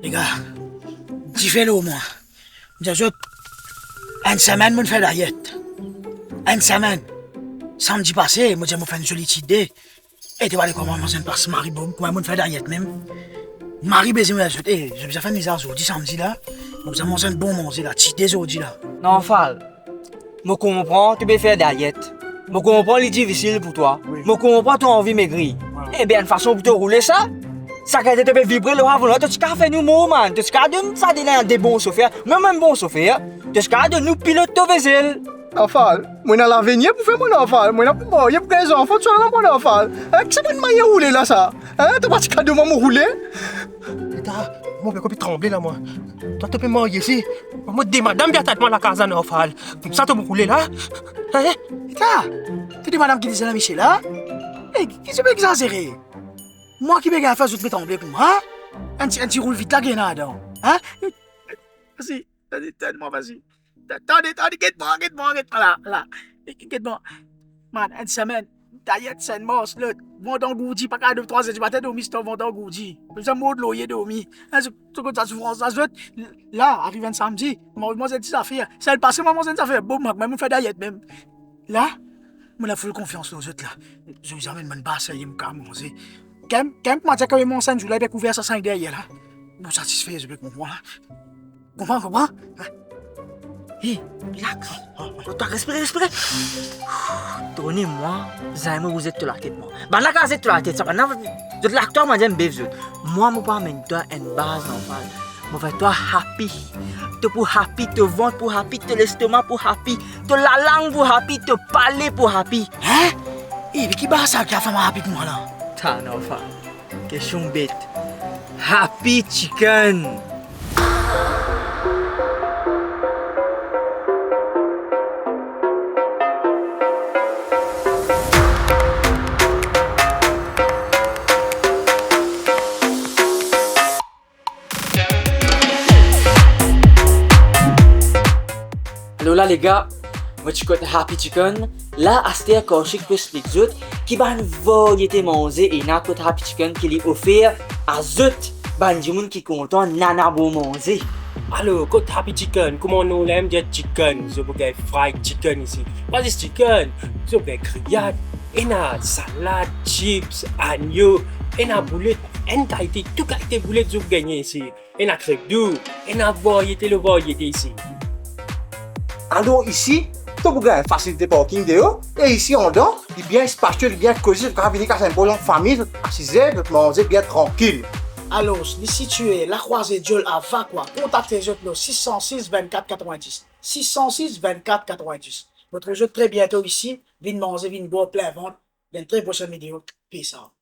Les gars, dis-le au moins. Dis une semaine, je fais la diète. Une semaine. Samedi passé, je me fait une jolie idée. Et tu vas aller comment manger par Marie-Boum, comment je fais la diète même. Marie baiser moi je vais faire mes aujourd'hui samedi là. Nous allons manger un bon manger là, petit aujourd'hui là. Non, Fall. Je comprends, tu peux faire diète. Je comprends, c'est difficile pour toi. Je comprends, tu as envie de maigrir. Eh bien, une façon pour te rouler ça, ça qui te fait vibrer le havre là, tu as fait nous mots, man. Tu as donné ça des bons chauffeurs, même un bon chauffeur. Tu as donné nous pilote de vaisselle. Enfant, moi dans l'avenir pour faire mon enfant, moi dans pour il y a des enfants tu as là mon enfant. Qu'est-ce que moi rouler là ça? Hein, tu pas de moi rouler? Moi, je peux trembler là, moi. Toi, tu peux marier ici. Moi, des madame bien tête, moi, la casa n'enfale. Comme ça, tu peux rouler là. Hein? Tu dis madame qui dit ça, Michel là? Eh, qui se peut exagérer? Moi qui vais faire tout tomber pour moi, hein? Un petit roule vite là, qui est là dedans. Hein? Vas-y, donne-moi, vas-y. Attendez, guette-moi, là. Guette-moi. Man, une semaine, diète, c'est une morse, là. Vont dans Goudi, pas qu'à 2-3 heures du matin, dormi, c'est vont dans Goudi. Nous avons de l'eau, il est dormi. Tout comme ça, souffrance, ça se veut. Là, arrive un samedi, moi, j'ai des affaires. C'est le passé, moi, j'ai des affaires. Bon, moi, je fais diète même. Là, moi, la full confiance aux autres, là. Je vous amène mon basse, il me calme, manger. Quand moi, j'ai quand mon sang, je l'ai découvert, ça 5 derrière, là. Bon, satisfait, je peux comprendre. Comprends? Hé, relax. Toi, respire. Donnez-moi, vous êtes la tête, moi. Bah, là, quand vous êtes la tête, ça va. Vous êtes l'acteur, moi, j'aime bien. Moi, je vais mettre toi une base, non, je vais toi happy. Tu pour happy, te ventre pour happy, te l'estomac pour happy, te la langue pour happy, te parler pour happy. Hein? Eh, mais qui bat ça qui a fait ma happy pour moi, là? T'as non, question bête. Happy chicken. Alors là les gars, moi tu connais Happy Chicken. Là, Aster Kaushik peut expliquer qui va une variété manger et n'a pas Happy Chicken qui est offert à zut. Ban du monde qui content nana bon manger. Alors, quand Happy Chicken, comment nous l'aime dire chicken? Je veux fried chicken ici. Pas juste chicken, je veux grillade, et na salade, chips, agneau, et na boulette, une qualité, toute qualité boulette je veux gagner ici. Et na crêpe doux, et na variété ici. Alors ici, tu peux gagner facilité parking dehors. Et ici en dedans, il est bien spacieux, il est bien cosy, tu peux venir casser un bol en famille, assiser, de manger bien tranquille. Alors, il est situé la croisée Diol à Vacqua. Contactez le 606 24 90. 606 24 90. Votre jeu très bientôt ici. Venez manger, venez boire plein ventre. Dans une très prochaine vidéo. Peace out.